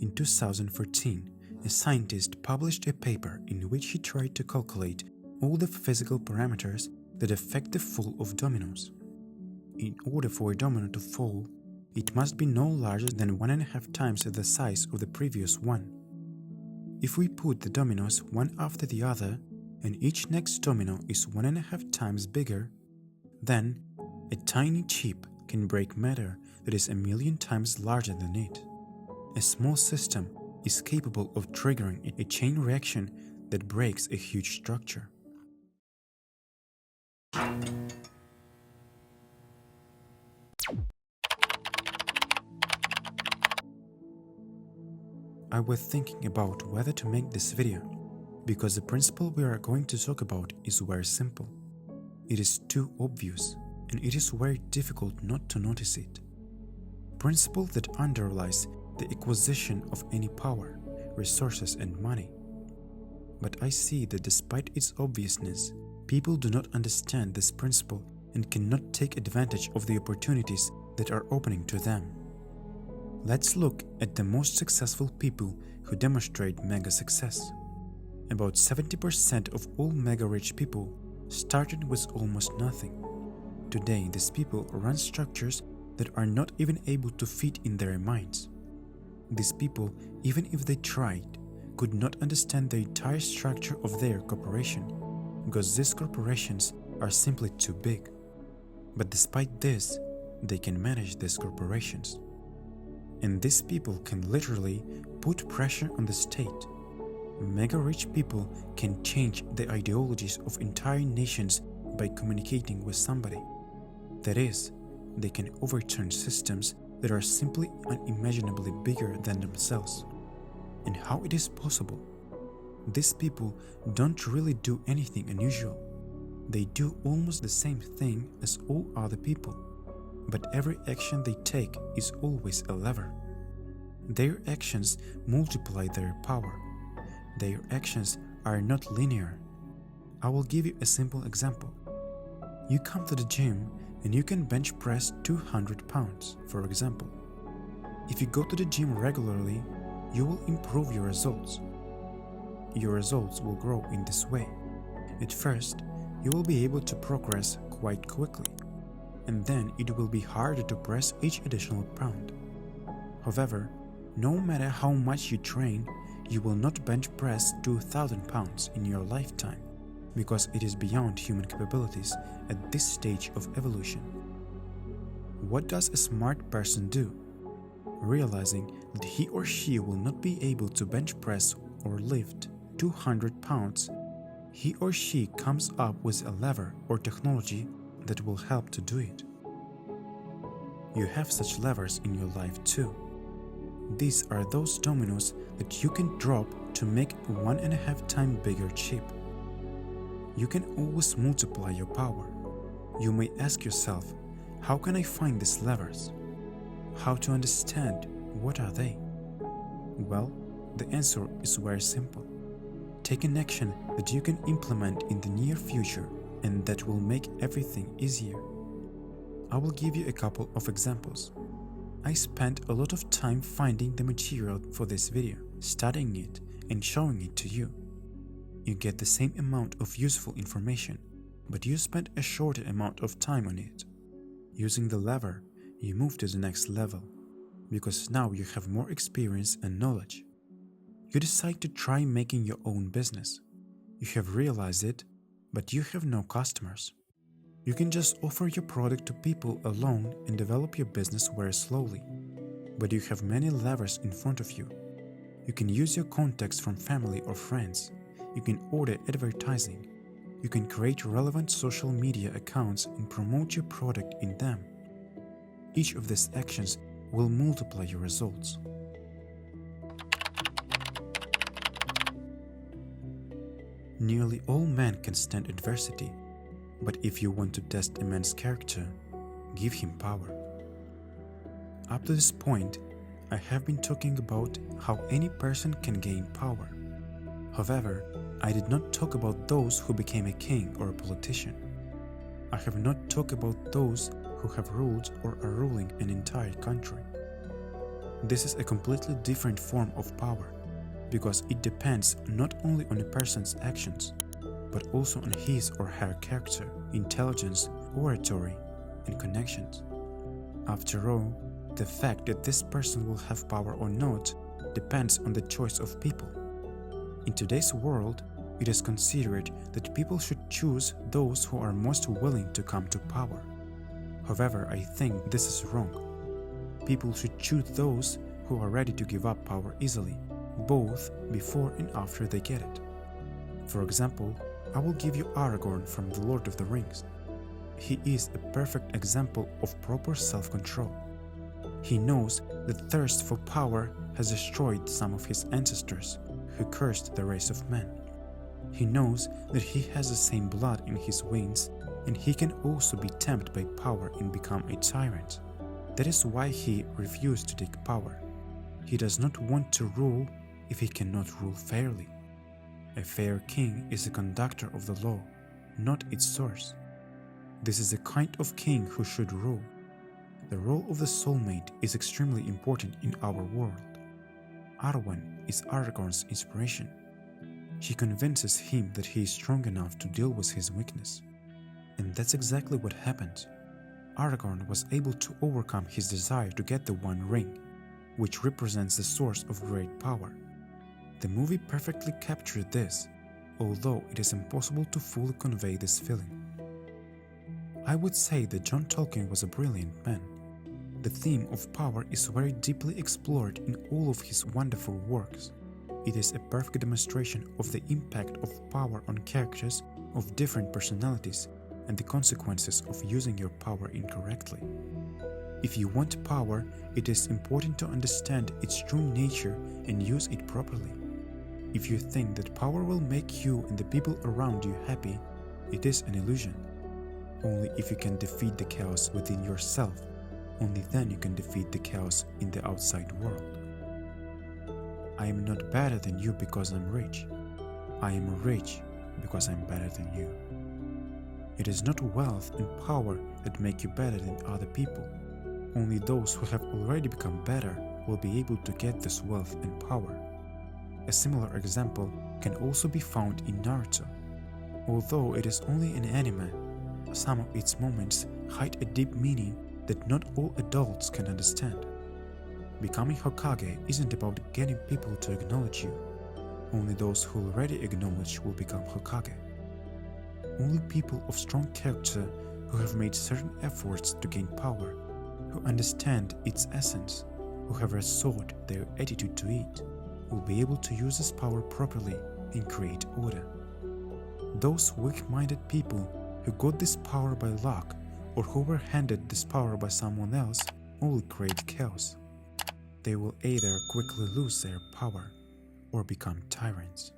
In 2014, a scientist published a paper in which he tried to calculate all the physical parameters that affect the fall of dominoes. In order for a domino to fall, it must be no larger than 1.5 times the size of the previous one. If we put the dominoes one after the other, and each next domino is 1.5 times bigger, then a tiny chip can break matter that is 1,000,000 times larger than it. A small system is capable of triggering a chain reaction that breaks a huge structure. I was thinking about whether to make this video, because the principle we are going to talk about is very simple. It is too obvious, and it is very difficult not to notice it. Principle that underlies the acquisition of any power, resources and money. But I see that despite its obviousness, people do not understand this principle and cannot take advantage of the opportunities that are opening to them. Let's look at the most successful people who demonstrate mega success. About 70% of all mega rich people started with almost nothing. Today, these people run structures that are not even able to fit in their minds. These people, even if they tried, could not understand the entire structure of their corporation, because these corporations are simply too big. But despite this, they can manage these corporations. And these people can literally put pressure on the state. Mega rich people can change the ideologies of entire nations by communicating with somebody. That is, they can overturn systems that are simply unimaginably bigger than themselves. And how it is possible? These people don't really do anything unusual. They do almost the same thing as all other people, but every action they take is always a lever. Their actions multiply their power. Their actions are not linear. I will give you a simple example. You come to the gym and you can bench press 200 pounds, for example. If you go to the gym regularly, you will improve your results. Your results will grow in this way. At first, you will be able to progress quite quickly, and then it will be harder to press each additional pound. However, no matter how much you train, you will not bench press 2,000 pounds in your lifetime, because it is beyond human capabilities at this stage of evolution. What does a smart person do? Realizing that he or she will not be able to bench press or lift 200 pounds, he or she comes up with a lever or technology that will help to do it. You have such levers in your life too. These are those dominoes that you can drop to make a 1.5 times bigger chip. You can always multiply your power. You may ask yourself, how can I find these levers? How to understand what are they? Well, the answer is very simple. Take an action that you can implement in the near future and that will make everything easier. I will give you a couple of examples. I spent a lot of time finding the material for this video, studying it and showing it to you. You get the same amount of useful information, but you spend a shorter amount of time on it. Using the lever, you move to the next level, because now you have more experience and knowledge. You decide to try making your own business. You have realized it, but you have no customers. You can just offer your product to people alone and develop your business very slowly. But you have many levers in front of you. You can use your contacts from family or friends. You can order advertising. You can create relevant social media accounts and promote your product in them. Each of these actions will multiply your results. Nearly all men can stand adversity, but if you want to test a man's character, give him power. Up to this point, I have been talking about how any person can gain power. However, I did not talk about those who became a king or a politician. I have not talked about those who have ruled or are ruling an entire country. This is a completely different form of power, because it depends not only on a person's actions, but also on his or her character, intelligence, oratory, and connections. After all, the fact that this person will have power or not depends on the choice of people. In today's world, it is considered that people should choose those who are most willing to come to power. However, I think this is wrong. People should choose those who are ready to give up power easily, both before and after they get it. For example, I will give you Aragorn from The Lord of the Rings. He is a perfect example of proper self-control. He knows that thirst for power has destroyed some of his ancestors, who cursed the race of men. He knows that he has the same blood in his veins, and he can also be tempted by power and become a tyrant. That is why he refused to take power. He does not want to rule if he cannot rule fairly. A fair king is a conductor of the law, not its source. This is the kind of king who should rule. The role of the soulmate is extremely important in our world. Arwen is Aragorn's inspiration. She convinces him that he is strong enough to deal with his weakness. And that's exactly what happened. Aragorn was able to overcome his desire to get the One Ring, which represents the source of great power. The movie perfectly captured this, although it is impossible to fully convey this feeling. I would say that John Tolkien was a brilliant man. The theme of power is very deeply explored in all of his wonderful works. It is a perfect demonstration of the impact of power on characters of different personalities and the consequences of using your power incorrectly. If you want power, it is important to understand its true nature and use it properly. If you think that power will make you and the people around you happy, it is an illusion. Only if you can defeat the chaos within yourself, only then you can defeat the chaos in the outside world. I am not better than you because I'm rich. I am rich because I'm better than you. It is not wealth and power that make you better than other people. Only those who have already become better will be able to get this wealth and power. A similar example can also be found in Naruto. Although it is only an anime, some of its moments hide a deep meaning that not all adults can understand. Becoming Hokage isn't about getting people to acknowledge you. Only those who already acknowledge will become Hokage. Only people of strong character who have made certain efforts to gain power, who understand its essence, who have restored their attitude to it, will be able to use this power properly and create order. Those weak-minded people who got this power by luck or who were handed this power by someone else only create chaos. They will either quickly lose their power or become tyrants.